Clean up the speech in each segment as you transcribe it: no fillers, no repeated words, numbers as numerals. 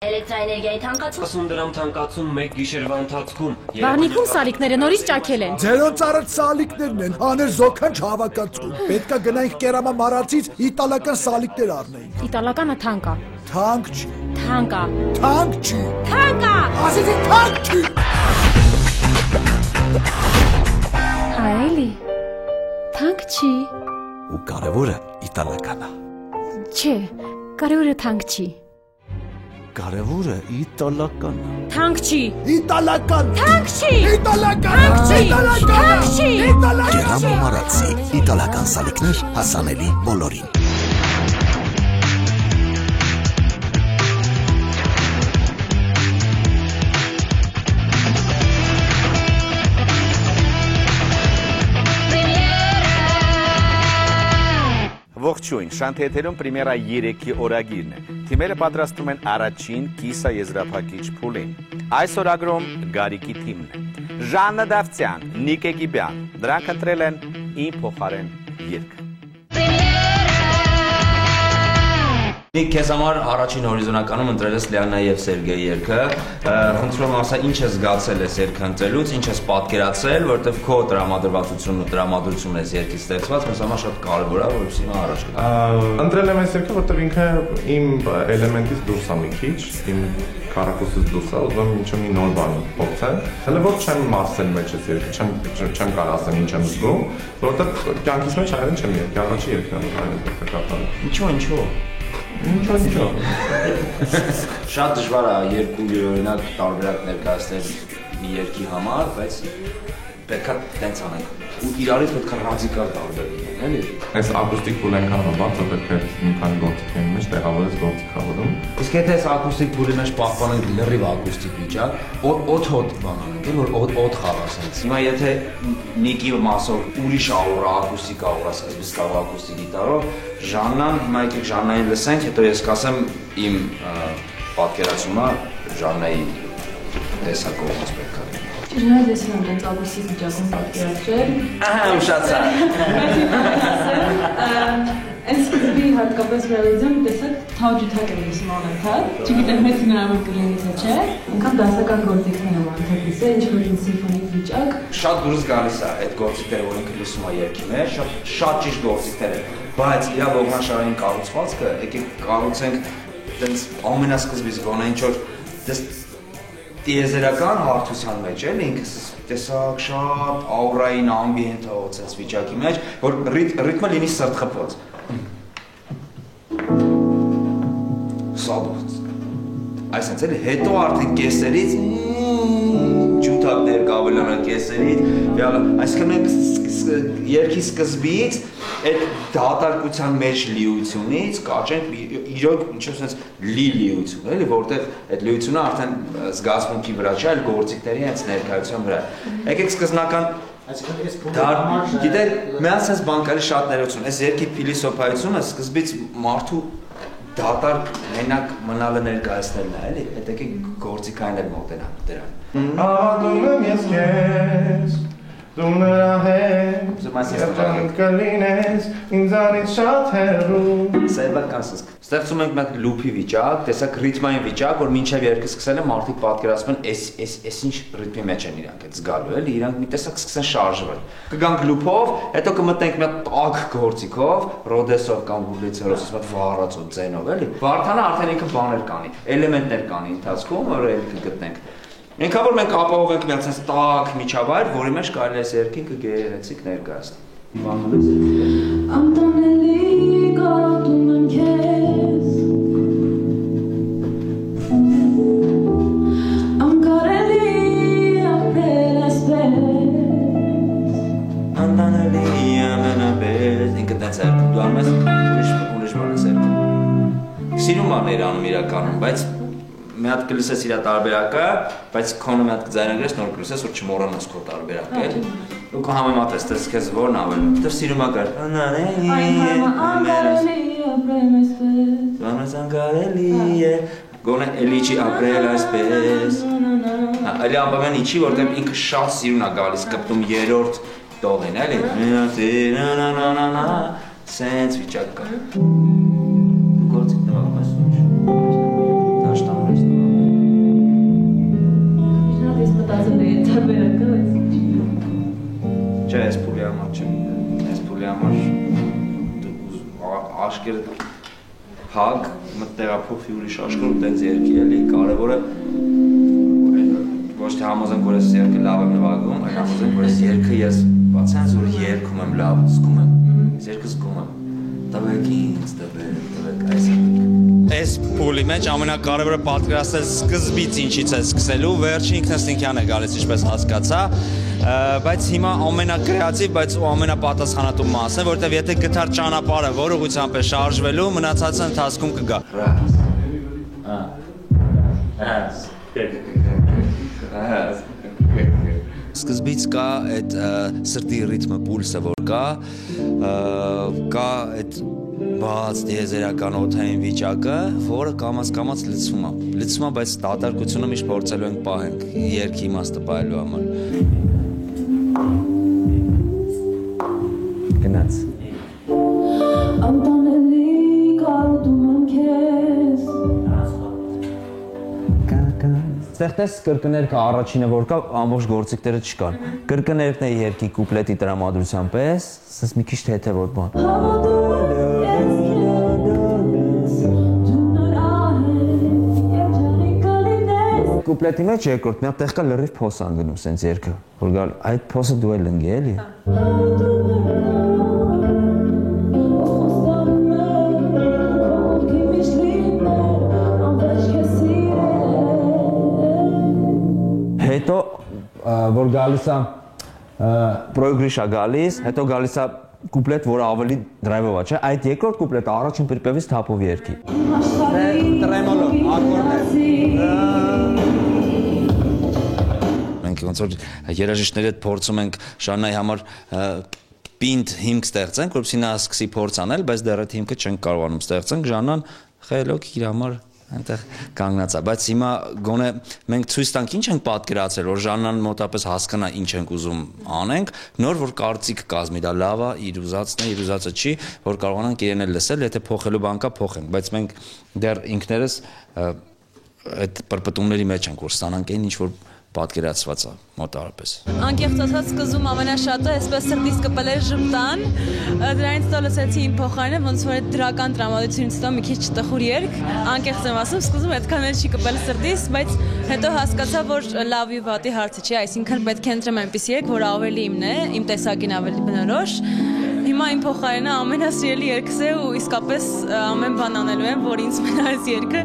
Էլեկտրաէներգիայի թանկացում 80 դրամ թանկացում 1 գիշերվա ընթացքում։ Բաղնիքում սալիկները նորից ճաքել են։ Ձերոնց արած սալիկներն են, հաներ զոքանչ հավաքածու։ Պետքա գնայինք կերամա մարացից իտալական սալիկներ առնեինք։ Իտալականը թանկ է։ Թանկ չի։ Թանկ է։ Թանկ չի։ Թանկ է։ Ասեցի թանկ չի։ Հա էլի։ Թանկ չի։ Ու կարևորը իտալական է։ Չէ, կարևորը թանկ չի։ Կարևորը իտալական է։ Թանկ չի։ Իտալական։ Թանկ չի։ Իտալական։ Թանկ չի։ Կերամա մարացի իտալական սալիկներ հասանելի բոլորին։ Ողջույն, Շանթեթերում պրեմիերա 3-ի օրագիրն է։ Թիմերը պատրաստում են առաջին կիսա եզրափակիչ փուլին։ Այս օրագրում Գարիկի թիմն է։ Ժաննա Դավթյան, Նիկե Գիբյան, դրանք ընտրել են իմ փոխարեն երգ։ Նիկ, քեզ համար առաջին հորիզոնականում ընտրել ես Լիաննա և Սերգեյի երգը։ Խնդրում եմ ասա, ինչ ես զգացել ես երգը ընտրելուց, ինչ ես պատկերացրել, որովհետև քո տրամադրվածությունն ու տրամադրությունն ես երգից ստեղծված, մեզ համար շատ կարևոր է, որպեսզի նա առաջ գնա։ Ընտրել եմ այս երգը, որովհետև ինքը իմ էլեմենտից դուրս է մի քիչ, իմ քառակուսից դուրս է, ուզում եմ ինչ-որ մի նոր բան փորձել։ Հələ ոչ չեմ մարսել մեջ այս երգը, չեմ կարող ասեմ ինչ եմ զգում, որովհետև կյանքիս մեջ այլն չեմ երգի, առաջի երգն է այլն կապան։ Ինչու։ Ինչո՞։ Շատ դժվար է երկու օրինակ տարբերակ ներկայացնել մի երգի համար, բայց պետք է տենց անենք։ Ու իրարից պետք է ռադիկալ տարբեր լինեն, էլի։ Այս ակուստիկ փուլը այնքան է բաց, որ պետք է մի քանի գործիքների մեջ տեղավորես գործիքավորում։ Իսկ եթե այս ակուստիկ փուլի մեջ պահպանենք լրիվ ակուստիկ վիճակ, օդ բան անենք, որ օդ խաղաս հենց։ Հիմա եթե Նիկի մասով ուրիշ աուրա, ակուստիկ աուրա, սկզբից կարող ակուստիկ գիտարով, Ժաննան, հիմա եկեք Ժաննային լսենք, հետո ես կասեմ իմ պատկերացումը Ժաննայի տեսակողմից պետք է լինի։ Չնայած ես եմ դες ակուստիկ վիճակում պատկերացրել։ Ահա, ուշացա։ Այս սկզբի հատկապես ռեալիզում տեսակ թաուջութակ եմ լսում անընդհատ, չգիտեմ մեծ հնարավոր կլինի թե չէ, ինքան դասական գործիքներ եմ անընդհատ լսել, ինչ-որ սիմֆոնիկ վիճակ։ Շատ դուրս գալիս է այդ գործիքները, որ ինքը լսում է երգի մեջ, շատ ճիշտ գործիքներ են, բայց իր ողնաշարային կառուցվածքը եկեք կառուցենք տենց ամենասկզբից գոնե ինչ-որ տիեզերական հարթության մեջ էլ ինքս տեսակ շատ աուրային ամբիենտ հողոցած վիճակի մեջ, որ ռիթմը լինի սրտխփոց։ Սաբոց։ Այսինքն էլի հետո արդեն կեսերից ջութակներ կավելանա կեսերից, այսինքն երգի սկզբից այդ դատարկության մեջ լիությունից կաճենք իրոք ինչ-որ sense լիություն, էլի, որտեղ այդ լիությունը արդեն զգացմունքի վրա չէ, այլ գործիքների հենց ներկայության վրա։ Եկեք սկզբնական գիտեք, միած sense բանկարի շատ ներողություն, այս երգի փիլիսոփայությունը սկզբից մարդու դատարկ մենակ մնալը ներկայացնելն է, էլի, այդ եկեք գործիքային էլ մոտենանք դրան։ Աղատում եմ ես քեզ, դու նրա հետ, երջանք կլինես, ինձանից շատ հեռու։ Սերբական սկսկ։ Ստեղծում ենք մենք լուփի վիճակ, տեսակ ռիթմային վիճակ, որ մինչև երգը սկսել է մարդիկ պատկերացնում են այս ինչ ռիթմի մեջ են իրանք այդ զգալու, էլի, իրանք մի տեսակ սկսեն շարժվել։ Կգանք լուփով, հետո կմտնենք մի հատ տաք գործիքով, ռոդեսով կամ հուլիցերով, ասած վառածո ձենով, էլի։ Վարդանը արդեն ինքը բաներ կանի, էլեմենտներ կանի ընթացքում, որ էլ կգտնենք։ Ինքան որ մենք ապահովենք մի հատ տաք միջավայր, որի մեջ կարելի է երգինքը գեղեցիկ ներկայացնել։ Անտանելի կարոտում եմ քեզ, անկարելի ապրել այսպես, Անտանելի ամենապես, ինքը տենց երգում դու անում ես ուրիշ բան ես երգում։ Սիրում բաներ անում իրականում, բայց մի հատ կլսես իր տարբերակը, բայց քոնը մի հատ կձայնագրես, նոր կլսես, որ չմոռանաս քո տարբերակը, էլի։ Ու կհամեմատես, տես քեզ որն ավելի։ Դեռ սիրում ակար։ անկարելի ապրել այսպես։ Անկարելի է, գոնե էլի չի ապրել այսպես։ Էլի ամբողջն իջի, որտեղ ինքը շատ սիրուն է գալիս, կպտում երրորդ տողին, էլի։ Սենց վիճակ կա։ Գործիք նվագում ես։ Դաշտանում ես։ աշկերը հագ, մտերափոխի ուրիշ աշկեր ու տենց երկի էլի, կարևորը ոչ թե համոզենք, որ ես երկը լավ եմ նվագում, այլ համոզենք, որ ես երկը ես բացի այնց, որ երգում եմ լավ, զգում եմ, ես երկը զգում եմ, տվեք ինձ, տվեք այս Այս փուլի մեջ ամենակարևորը պատկերացնել սկզբից ինչից է սկսելու, վերջին ինքնըստինքյան է գալիս, ինչպես հասկացա, բայց հիմա ամենակրեատիվ, բայց ու ամենապատասխանատու մասն է, որովհետև եթե գտար ճանապարհը, որ ուղղությամբ է շարժվելու, մնացածը ընթացքում կգա։ Սկզբից կա այդ սրտի ռիթմը, պուլսը, որ կա այդ բաց դիեզերական օդային վիճակը, որը կամաց լցվում է, բայց դատարկությունը միշտ փորձելու ենք պահենք երգի իմաստը պահելու համար։ Գնաց։ Անտանելի կարոտում եմ քեզ Ստեղտես կրկներքը առաջինը որ կա, ամբողջ գործիքները չկան։ Կրկներքն է երկի կուպլետի տրամադրության պես, ասես մի քիչ թեթևոտ բան։ Կուպլետի մեջ երկրորդ մի հատ տեղ կա լրիվ փոս անգնում սենց երգը, որ գալ այդ փոսը դու էլ ընկի էլի։ Հետո որ գալիս է պրոգրեշա գալիս, հետո գալիս է կուպլետ, որը ավելի դրայվով է, չէ՞, այդ երկրորդ կուպլետը առաջին պրիպևից թափով երգի։ Տրեմոլո, ակորդներ։ Մենք ոնց որ երաժիշտների հետ փորձում ենք Ժաննայի համար պինդ հիմք ստեղծենք, որպեսզի նա սկսի փորձ անել, բայց դեռ այդ հիմքը չենք կարողանում ստեղծենք, Ժաննան խելոք իր համար այնտեղ կանգնած է, բայց հիմա գոնե մենք ցույց տանք ինչ ենք պատկերացրել, որ Ժաննան մոտապես հասկանա ինչ ենք ուզում անենք, նոր որ կարծիք կազմի, դա լավ է, իր ուզածն է, իր ուզածը չի, որ կարողանանք իրեն էլ լսել, եթե փոխելու բան կա, փոխենք, բայց մենք դեռ ինքներս այդ պրպտումների մեջ ենք, որ ստանանք այն ինչ որ պատկերացված է մոտարապես։ Անկեղծ ասած սկզբում ամենաշատը այսպես սրտից կպել էր ժպտան, դրանից հետո լսեցի իմ փոխարենը ոնց որ այդ դրական տրամադրությունից հետո մի քիչ տխուր երգ, անկեղծ եմ ասում, սկզբում այդքան էլ չի կպել սրտից, բայց հետո հասկացա, որ լավի վատի հարցը չի, այսինքն պետք է ընտրեմ այնպես երգ, որ ավելի իմն է, իմ տեսակին ավելի բնորոշ։ Հիմա իմ փոխարենը ամենասիրելի երգս է ու իսկապես ամեն բան անելու եմ, որ ինձ մնա այս երգը։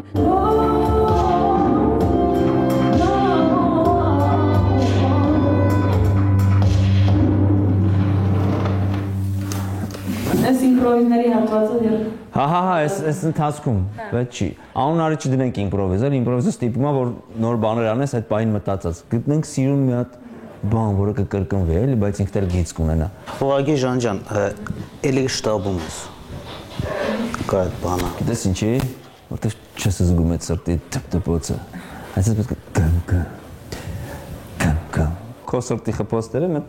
Այս իմպրովիզների հատվածը դեռ Հա, այս ընթացքում, բայց չի։ Անուն արի չդնենք իմպրովիզը ստիպում է, որ նոր բաներ անես այդ պահին մտածած։ Գտնենք սիրուն մի հատ բան, որը կկրկնվի, էլի, բայց ինքն էլ գիծ կունենա։ Ուղղակի Ժան ջան, էլի շտաբում ես։ Կա այդ բանը։ Գիտես ինչի, որտեղ չես զգում այդ սրտի թփթփոցը։ Այսպես պետք է կամ։ Քո սրտի խփոցները մեծ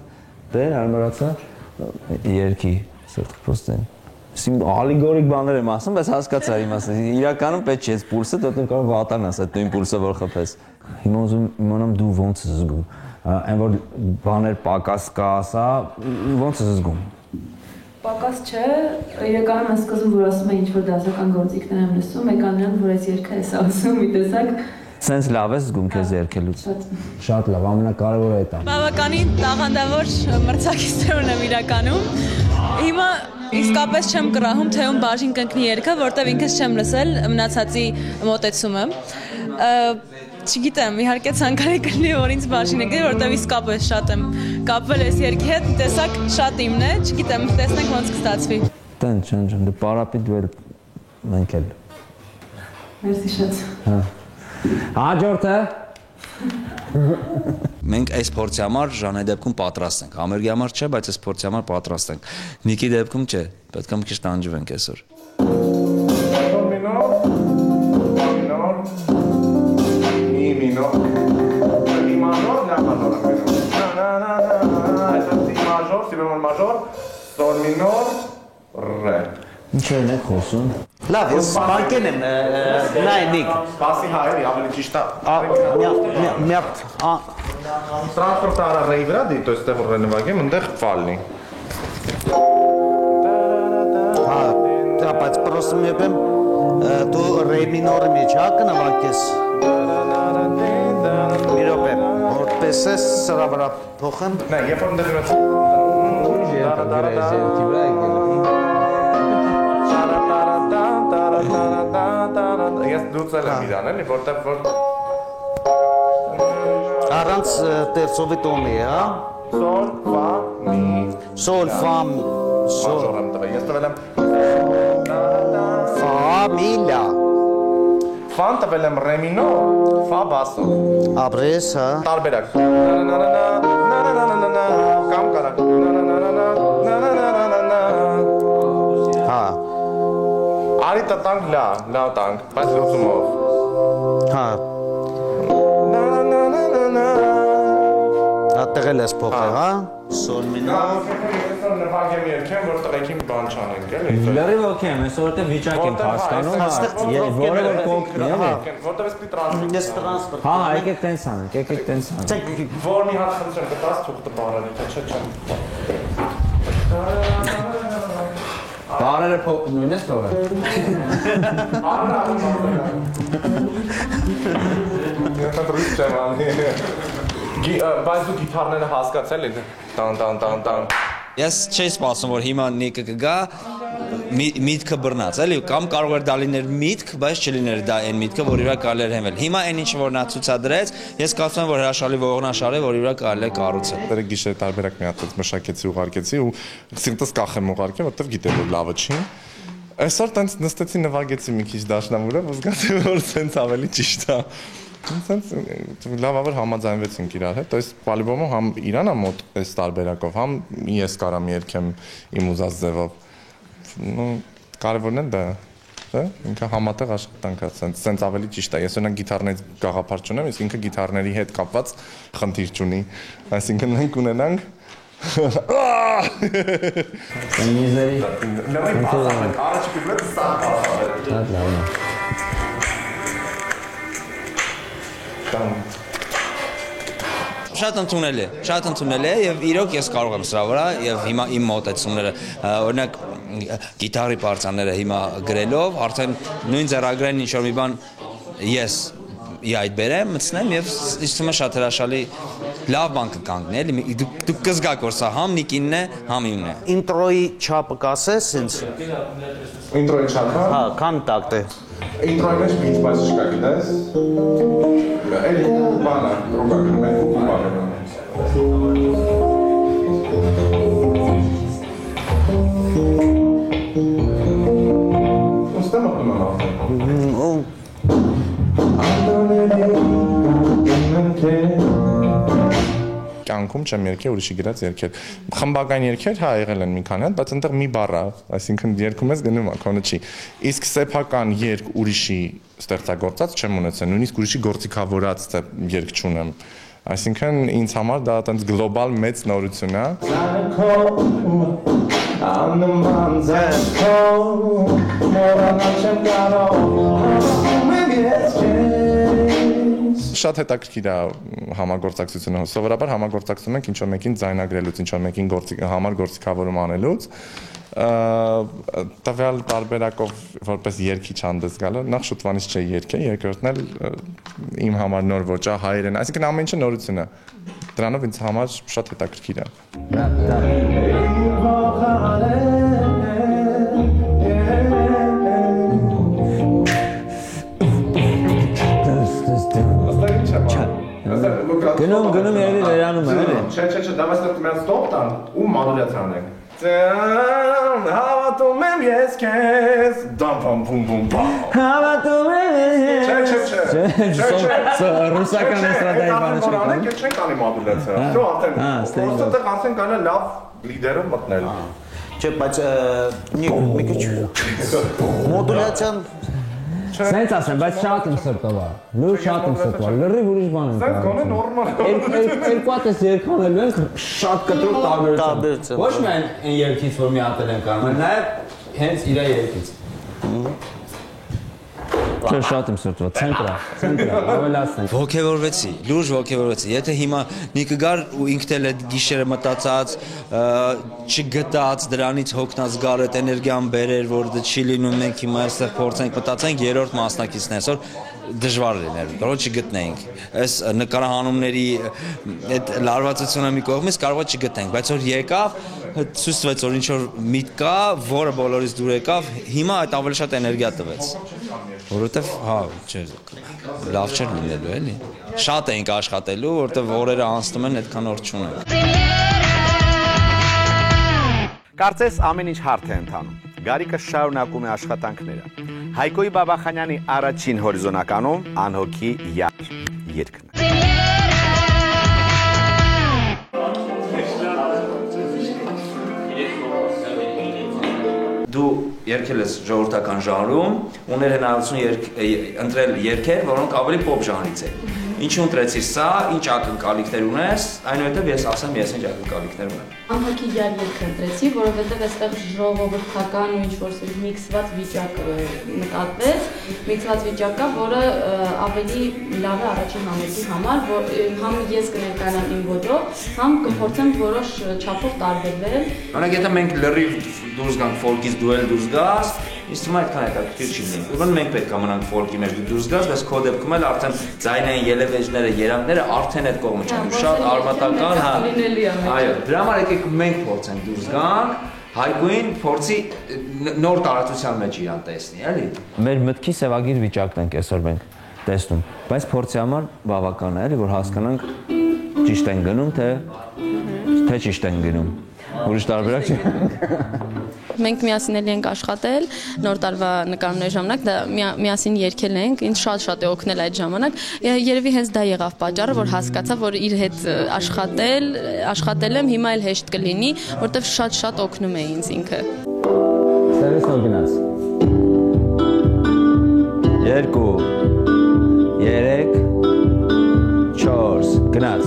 դեր հարմարացա երկի սրտի խփոցն։ Սիմ ալեգորիկ բաներ եմ ասում, բայց հասկացա իմ ասել։ Իրականում պետք չէ, պուլսը դու կարող վատանաս այդ նույն պուլսը որ խփես։ Հիմա ուզում իմանամ դու ոնց ես զգում։ Այն որ բաներ պակաս կա, ասա, ոնց ես զգում։ Պակաս չէ, իրականում այս սկզբում որ ասում եմ ինչ որ դասական գործիքներ եմ լսում, եկան նրանք որ այս երգը էս ասում, մի տեսակ Սենց լավ ես զգում քեզ երգելուց։ Շատ լավ, ամենակարևորը այդ է։ Բավականին տաղանդավոր մրցակիցներ ունեմ իրականում։ Հիմա իսկապես չեմ կռահում, թե ում բաժին կընկնի երգը, որտեվ ինքս չեմ լսել մնացածի մոտեցումը։ Չգիտեմ, իհարկե ցանկալի կլինի որ ինձ բաժին ընկնի, որտեվ իսկապես շատ եմ կապվել այս երգի հետ, տեսակ շատ իմն է, չգիտեմ, տեսնենք ոնց կստացվի։ Տեն, չանջան, դե պարապի դու էլ մենք էլ։ Մերսի շատ։ Հա։ Հաջորդը։ Մենք այս փորձի համար Ժանայի դեպքում պատրաստ ենք։ Համերգի համար չէ, բայց այս փորձի համար պատրաստ ենք։ Նիկի դեպքում չէ, պետք է մի քիչ տանջվենք այսօր։ Ինչ է խոսում։ Լավ, ես սպանկեն եմ, նայ Նիկ։ Սպասի հայերի, ավելի ճիշտ է։ Միատ, Տրանսպորտը արա ռեյ վրա դի, то есть դե որ նվագեմ, ընդեղ ֆալնի։ Հա, դա բայց պրոս ասում եմ դու ռե մինորի մեջ հա կնվագես։ Մի րոպե, որպես է սրա վրա փոխեմ։ Նայ, երբ որ դեռ ես դուցել եմ իրան, էլի, որտեղ որ Առանց տերցովի տոնի, հա։ Sol, fa, mi Sol, fa, Major եմ տվել, ես տվել եմ fa, mi, la Ֆան տվել եմ re minor, fa basso Ապրես, հա։ Տարբերակ Կամ կարակ Հա, Արի տտանք լա տանք, բայց լուծումով հա, ատեղել ես փոխել, հա։ Sol, mi, la Ես նվագ եմ երկեմ, որ տղեկին բան չանենք, էլի Լրիվ օքեյ եմ, այսօրտե վիճակ եմ հասկանում, որը որ կողքն է, Որտեղ ես պի տրանսպորտ Ես տրանսպորտ հա, եկեք տենց անենք, եկեք տենց անենք Որ մի հատ խնդրեմ կտաս թուղթը բարարի, թե չէ չեմ Բարերը նույն ես թողել Ես ռուս չեմ անի Բայց դու գիթարները հասկացել եք տան Ես չէի սպասում, որ հիմա Նիկը կգա միտքը բռնած, էլի, կամ կարող էր դա լիներ միտք, բայց չլիներ դա այն միտքը, որ իրա կարելի էր հենվել։ Հիմա այն ինչ որ նա ցուցադրեց, ես կարծում եմ, որ հրաշալի ողնաշար է, որ իրա կարելի է կառուցել։ Դերը գիշեր տարբերակ մի հատ մշակեցի, ուղարկեցի ու սիրտս կախեմ ուղարկեմ, որտեվ գիտեմ որ լավը չի։ Այսօր տենց նստեցի նվագեցի մի քիչ դաշնամուրով, ու զգացի որ սենց ավելի ճիշտ է։ Սենց լավավոր համաձայնվեցինք իրար հետ, то есть по-любому համ Իրանա մոտ այս տարբերակով, համ ես կարամ երգեմ իմ ուզած ձևով։ Ну, կարևորն է դա, չէ՞։ Ինքը համատեղ աշխատանք է, սենց ավելի ճիշտ է։ Ես օրինակ գիտարներից գաղափար չունեմ, իսկ ինքը գիտարների հետ կապված խնդիր չունի։ Այսինքն մենք ունենանք Նիզերի Առաջի կգլետ սա Շատ ընդունել է եւ իրոք ես կարող եմ սրա վրա եւ հիմա իմ մոտեցումները օրինակ գիտարի պարծանները հիմա գրելով արդեն նույն ձեռագրային ինչ որ մի բան ես այդ բերեմ մտցնեմ եւ իստում է շատ հրաշալի լավ բան կկանգնի էլի դուք կզգաք որ սա համ Նիկինն է համ իմն է Ինտրոյի չափը կասես ինձ։ Ինտրոյի չափը։ Հա, քան տակտ է։ Ինտրոյի մեջ բիթ բայց չկա գիտես։ Էլի բանը, ռոկակնում է, բանը։ Ոստեմ ապնում եմ կյանքում չեմ երկել ուրիշի գրած երկեր։ Խմբական երկեր հա եղել են մի քանի հատ, բայց այնտեղ մի բառ է, այսինքն երկում ես գնում ակոնը չի։ Իսկ սեփական երկ ուրիշի ստեղծագործած չեմ ունեցել, նույնիսկ ուրիշի գործիքավորած երկ չունեմ։ Այսինքն ինձ համար դա այտենց գլոբալ մեծ նորություն է։ Շատ հետաքրքիր է համագործակցությունը։ Սովորաբար համագործակցում ենք ինչ-որ մեկին ձայնագրելուց, ինչ-որ մեկին համար գործիքավորում անելուց։ Տվյալ տարբերակով որպես երգիչ հանդես գալը, նախ շուտվանից չէի երգել, երկրորդն էլ իմ համար նոր ոճ է, հայերեն, այսինքն ամեն ինչը նորություն է։ Դրանով ինձ համար շատ հետաքրքիր է։ Գնում երևի վերանում է, էլի։ Չէ, դա մասը մենք ստոպ տան ու մոդուլյացիա անենք։ Հավատում եմ ես քեզ, դամ բամ բում բում բամ։ Հավատում եմ ես։ Չէ։ Ռուսական էստրադայի բանը չի կան։ Անենք չենք անի մոդուլյացիա։ Դու արդեն ոստեղ արդեն կարելի է լավ լիդերով մտնել։ Չէ, բայց մի քիչ մոդուլյացիան Սենց ասեմ, բայց շատ եմ սրտովա, լուր շատ եմ սրտովա, լրիվ ուրիշ բան եմ Սենց գոնե նորմալ։ Երկու հատ ես երգանելու ենք շատ կտրուկ տարբերություն։ Ոչ միայն այն երգից, որ մի հատել ենք անում, այլ նաև հենց իրա երգից։ Չէ, շատ եմ սրտված, ցենտրա, ավելացնենք։ Ոգևորվեցի, լուրջ ոգևորվեցի։ Եթե հիմա Նիկը գար ու ինքն էլ այդ գիշերը մտածած, չգտած, դրանից հոգնած գար այդ էներգիան բերեր, որ դա չի լինում, մենք հիմա այստեղ փորձենք մտածենք երրորդ մասնակիցն է, այսօր դժվար լիներ, կարող չգտնենք։ Այս նկարահանումների այդ լարվածությունը մի կողմից կարող է չգտնենք, բայց որ եկավ, ցույց տվեց, որ ինչ որ միտք կա, որը բոլորից դուր եկավ, հիմա այդ ավելի շատ էներգիա տվեց։ Որովհետև, հա, լավ չէր լինելու, էլի։ Շատ էինք աշխատելու, որովհետև օրերը անցնում են, այդքան օր չունենք։ Կարծես ամեն ինչ հարթ է ընթանում։ Գարիկը շարունակում է աշխատանքները։ Հայկոյի Բաբախանյանի առաջին հորիզոնականում անհոգի երգն է։ Դու երգել ես ժողովրդական ժանրում, ուներ հնարավորություն ընտրել երգեր, որոնք ավելի պոպ ժանրից են։ Ինչու ընտրեցիր սա, ինչ ակնկալիքներ ունես, այնուհետև ես ասեմ, ես ինչ ակնկալիքներ ունեմ։ Անհոգի երգ ընտրեցի, որովհետև այստեղ ժողովրդական ու ինչ-որ միքսված վիճակ նկատվեց, միքսված վիճակ կա, որը ավելի լավ է առաջին համերգի համար, որ համ ես կներկայանամ իմ ոճով, համ կփորձեմ որոշ չափով տարբերվել։ Օրինակ, եթե մենք լրիվ դուրս գանք ֆոլքից, դու էլ դուրս գաս, ինձ թվում է այդքան հետաքրքիր չի լինի։ Ուրեմն մենք պետք է մնանք ֆոլքի մեջ, դու դուրս գաս, բայց քո դեպքում էլ արդեն ձայնային ելևէջները, երանգները արդեն այդ կողմը չեն, շատ արմատական, հա։ Այո, դրա համար եկեք մենք փորձենք դուրս գանք, Հայկույն փորձի նոր տարածության մեջ իրան տեսնի, էլի։ Մեր մտքի սևագիր վիճակն ենք այսօր մենք տեսնում, բայց փորձի համար բավական է, էլի, որ հասկանանք ճիշտ են գնում, թե ճիշտ են գնում։ Ուրիշ տարբերակ չի։ Մենք միասին էլի ենք աշխատել, նոր տարվա նկարումների ժամանակ դա միասին երգել ենք, ինձ շատ է օգնել այդ ժամանակ։ Երևի հենց դա եղավ պատճառը, որ հասկացա, որ իր հետ աշխատել եմ, հիմա էլ հեշտ կլինի, որտեվ շատ օգնում է ինձ ինքը։ Սերվիս նոր գնաց։ 2 3 4 գնաց։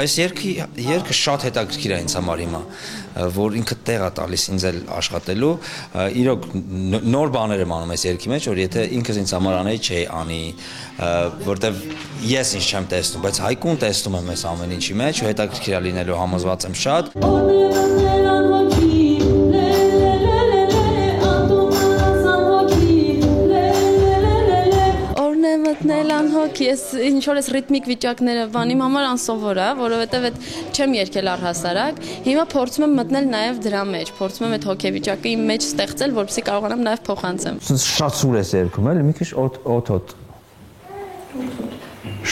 Այս երգը շատ հետաքրքիր է ինձ համար հիմա, որ ինքը տեղ է տալիս ինձ էլ աշխատելու, իրոք նոր բաներ եմ անում այս երգի մեջ, որ եթե ինքս ինձ համար անեի, չէի անի, որտեվ ես ինձ չեմ տեսնում, բայց Հայկուն տեսնում եմ այս ամեն ինչի մեջ, ու հետաքրքիր է լինելու, համոզված եմ շատ։ Մտնել անհոգ, ես ինչ որ էս ռիթմիկ վիճակները բանիմ համար անսովոր է, որովհետև այդ չեմ երգել առհասարակ։ Հիմա փորձում եմ մտնել նաև դրա մեջ, փորձում եմ այդ հոգեվիճակը իմ մեջ ստեղծել, որպեսզի կարողանամ նաև փոխանցեմ։ Շատ սուր ես երգում, էլի, մի քիչ օդ։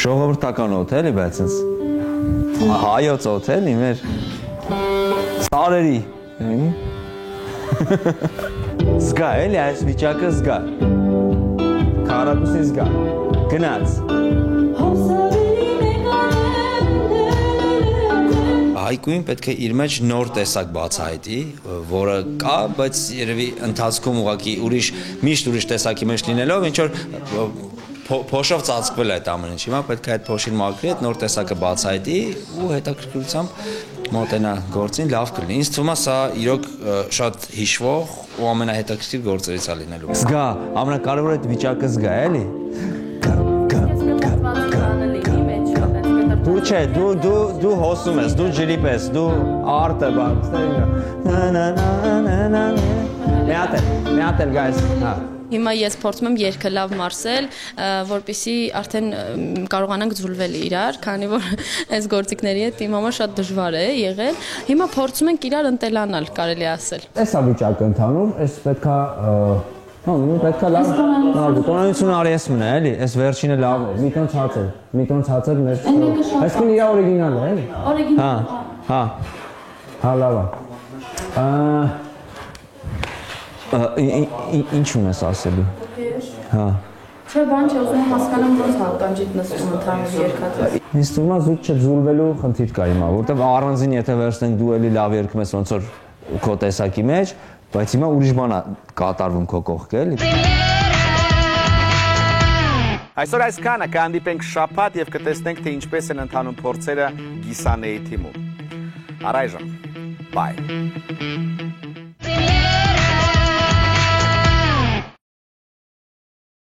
Ժողովրդական օդ, էլի, բայց ինձ հայոց օդ, էլի, մեր սարերի։ Զգա, էլի, այս վիճակը զգա։ Քարակուսի զգա, գնաց։ Հայկույն պետք է իր մեջ նոր տեսակ բացահայտի, որը կա, բայց երևի ընթացքում ուղղակի միշտ ուրիշ տեսակի մեջ լինելով, ինչ որ փոշով ծածկվել է այդ ամեն ինչ։ Հիմա պետք է այդ փոշին մաքրի, այդ նոր տեսակը բացահայտի ու հետաքրքրությամբ մոտենա գործին, լավ կլինի։ Ինձ թվում է սա իրոք շատ հիշվող ու ամենահետաքրքիր գործերից է լինելու։ Զգա, ամենակարևորը այդ վիճակը զգա, էլի։ Դու չէ, դու հոսում ես, դու ջրիպ ես, դու արտը բան։ Մի հատ էլ guys, հա։ Հիմա ես փորձում եմ երգը լավ մարսել, որպեսզի արդեն կարողանանք ձուլվել իրար, քանի որ այս գործիքների հետ իմ համար շատ դժվար է եղել։ Հիմա փորձում ենք իրար ընտելանալ, կարելի ասել։ Էսա վիճակը ընդհանուր, այս պետքա պետքա լավ տոնայություն արի ես մնա, էլի, այս վերջինը լավ է, մի տոն ցածր մեր։ Այսինքն իր օրիգինալ է, էլի։ Օրիգինալ։ Հա, լավ է։ Ինչ ունես ասելու։ Հա։ Չէ, բան չէ, ուզում եմ հասկանամ ոնց հատկանջիտ նստում ընդհանուր երկաթը։ Ինձ թվում է զուտ չձուլվելու խնդիր կա հիմա, որտեվ առանձին եթե վերցնենք դու էլի լավ երգում ես ոնց որ քո տեսակի մեջ, բայց հիմա ուրիշ բան է կատարվում քո կողքը, էլի։ Այսօր այսքանը կհանդիպենք շաբաթ եւ կտեսնենք թե ինչպես են ընթանում փորձերը Գիսանեի թիմում։ Առայժմ, bye։